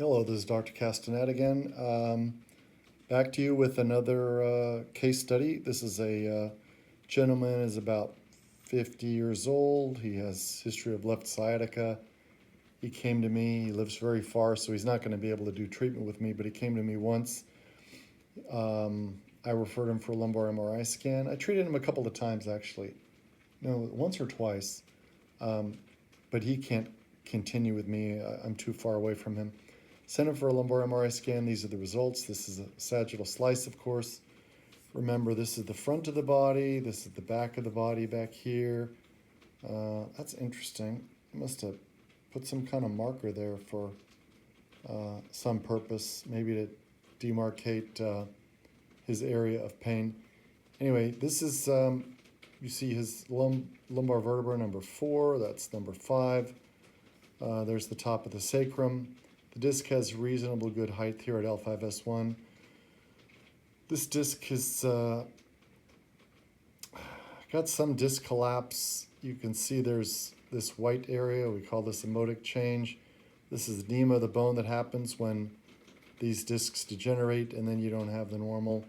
Hello, this is Dr. Castanet again. Back to you with another case study. This is a gentleman is about 50 years old. He has history of left sciatica. He came to me. He lives very far, so he's not going to be able to do treatment with me, but he came to me once. I referred him for a lumbar MRI scan. I treated him a couple of times, actually. No, once or twice. But he can't continue with me. I'm too far away from him. Sent him for a lumbar MRI scan. These are the results. This is a sagittal slice, of course. Remember, this is the front of the body. This is the back of the body back here. That's interesting. Must have put some kind of marker there for some purpose, maybe to demarcate his area of pain. Anyway, this is, you see his lumbar vertebra number 4. That's number 5. There's the top of the sacrum. The disc has reasonable good height here at L5-S1. This disc has got some disc collapse. You can see there's this white area. We call this a modic change. This is edema of the bone that happens when these discs degenerate and then you don't have the normal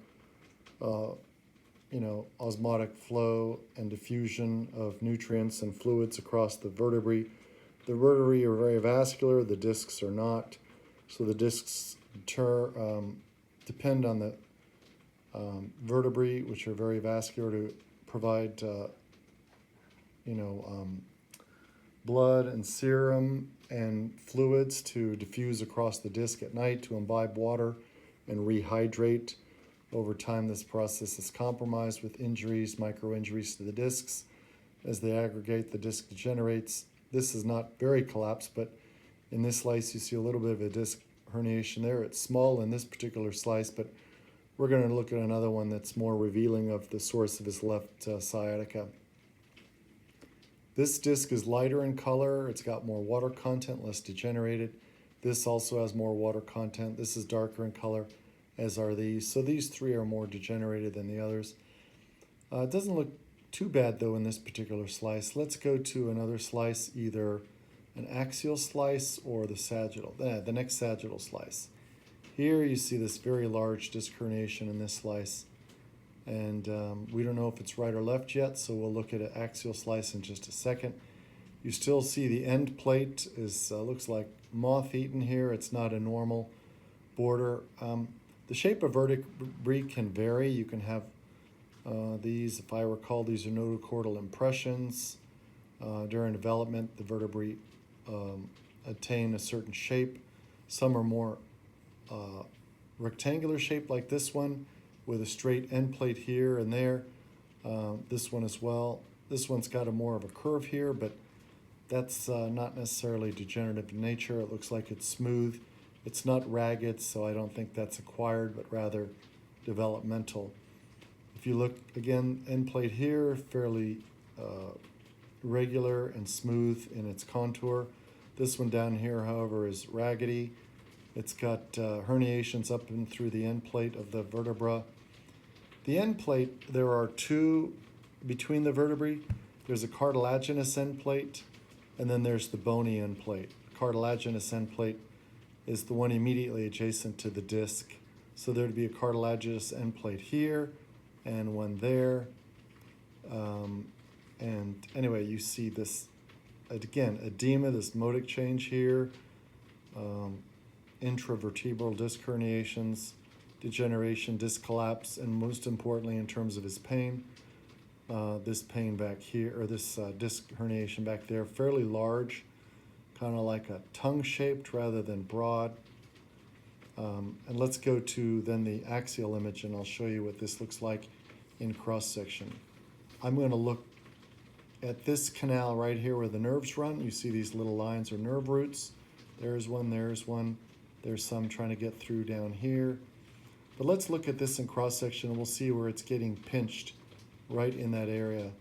osmotic flow and diffusion of nutrients and fluids across the vertebrae. The vertebrae are very vascular, the discs are not. So the discs depend on the vertebrae, which are very vascular, to provide blood and serum and fluids to diffuse across the disc at night to imbibe water and rehydrate. Over time, this process is compromised with injuries, micro-injuries to the discs. As they aggregate, the disc degenerates. This is not very collapsed, but in this slice, you see a little bit of a disc herniation there. It's small in this particular slice, but we're going to look at another one that's more revealing of the source of his left sciatica. This disc is lighter in color. It's got more water content, less degenerated. This also has more water content. This is darker in color, as are these. So these three are more degenerated than the others. It doesn't look too bad, though, in this particular slice. Let's go to another slice, either an axial slice or the sagittal, the next sagittal slice. Here you see this very large disc herniation in this slice. And we don't know if it's right or left yet, so we'll look at an axial slice in just a second. You still see the end plate is looks like moth-eaten here. It's not a normal border. The shape of vertebrae can vary. You can have these, if I recall, these are notochordal impressions. During development, the vertebrae attain a certain shape. Some are more rectangular shape, like this one, with a straight end plate here and there. This one as well. This one's got a more of a curve here, but that's not necessarily degenerative in nature. It looks like it's smooth. It's not ragged, so I don't think that's acquired, but rather developmental. If you look again, end plate here, fairly regular and smooth in its contour. This one down here, however, is raggedy. It's got herniations up and through the end plate of the vertebra. The end plate, there are two between the vertebrae. There's a cartilaginous end plate, and then there's the bony end plate. Cartilaginous end plate is the one immediately adjacent to the disc. So there'd be a cartilaginous end plate here and one there. And anyway, you see this, again, edema, this modic change here, intravertebral disc herniations, degeneration, disc collapse, and most importantly, in terms of his pain, this pain back here, or this disc herniation back there, fairly large, kind of like a tongue-shaped rather than broad. And let's go to then the axial image, and I'll show you what this looks like in cross-section. I'm going to look at this canal right here where the nerves run. You see these little lines are nerve roots. There's one, there's one. There's some trying to get through down here. But let's look at this in cross-section, and we'll see where it's getting pinched right in that area.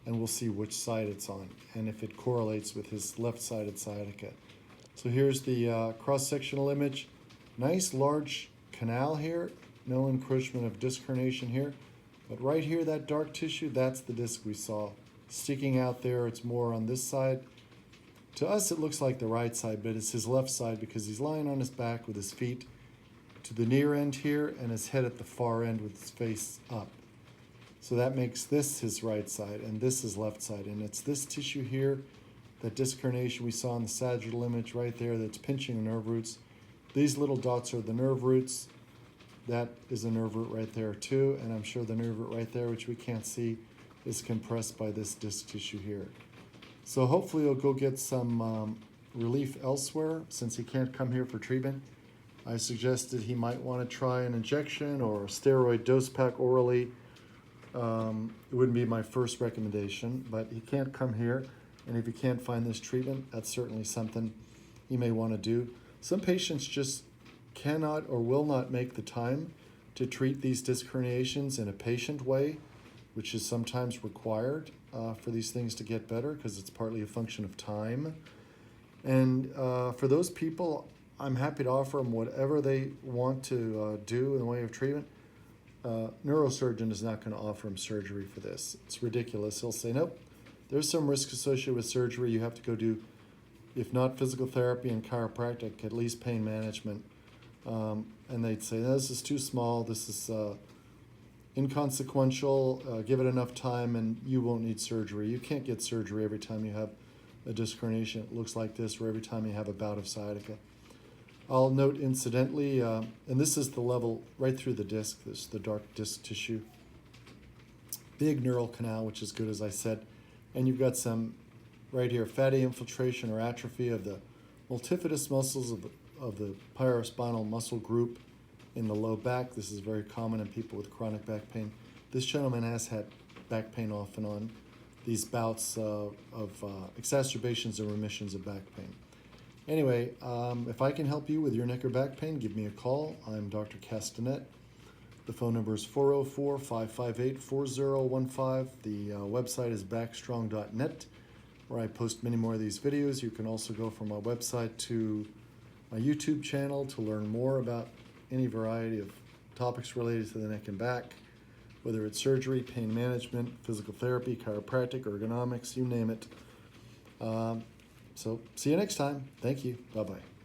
And we'll see which side it's on, and if it correlates with his left-sided sciatica. So here's the cross-sectional image. Nice large canal here, no encroachment of disc herniation here. But right here, that dark tissue, that's the disc we saw. Sticking out there, it's more on this side. To us, it looks like the right side, but it's his left side because he's lying on his back with his feet to the near end here and his head at the far end with his face up. So that makes this his right side and this his left side. And it's this tissue here, that disc herniation we saw in the sagittal image right there that's pinching the nerve roots. These little dots are the nerve roots. That is a nerve root right there too. And I'm sure the nerve root right there, which we can't see, is compressed by this disc tissue here. So hopefully he'll go get some relief elsewhere since he can't come here for treatment. I suggested he might want to try an injection or a steroid dose pack orally. It wouldn't be my first recommendation, but he can't come here. And if he can't find this treatment, that's certainly something he may want to do. Some patients just cannot or will not make the time to treat these disc herniations in a patient way, which is sometimes required for these things to get better because it's partly a function of time. And for those people, I'm happy to offer them whatever they want to do in the way of treatment. Neurosurgeon is not going to offer him surgery for this. It's ridiculous. He'll say, nope, there's some risk associated with surgery. You have to go do, if not physical therapy and chiropractic, at least pain management. And they'd say, no, this is too small. This is inconsequential. Give it enough time and you won't need surgery. You can't get surgery every time you have a disc herniation that looks like this or every time you have a bout of sciatica. I'll note incidentally, and this is the level right through the disc, this is the dark disc tissue. Big neural canal, which is good as I said. And you've got some right here, fatty infiltration or atrophy of the multifidus muscles of the pyrospinal muscle group in the low back. This is very common in people with chronic back pain. This gentleman has had back pain off and on, these bouts of exacerbations and remissions of back pain. Anyway, if I can help you with your neck or back pain, give me a call. I'm Dr. Castanet. The phone number is 404-558-4015. The website is backstrong.net, where I post many more of these videos. You can also go from my website to my YouTube channel to learn more about any variety of topics related to the neck and back, whether it's surgery, pain management, physical therapy, chiropractic, ergonomics, you name it. So see you next time. Thank you. Bye-bye.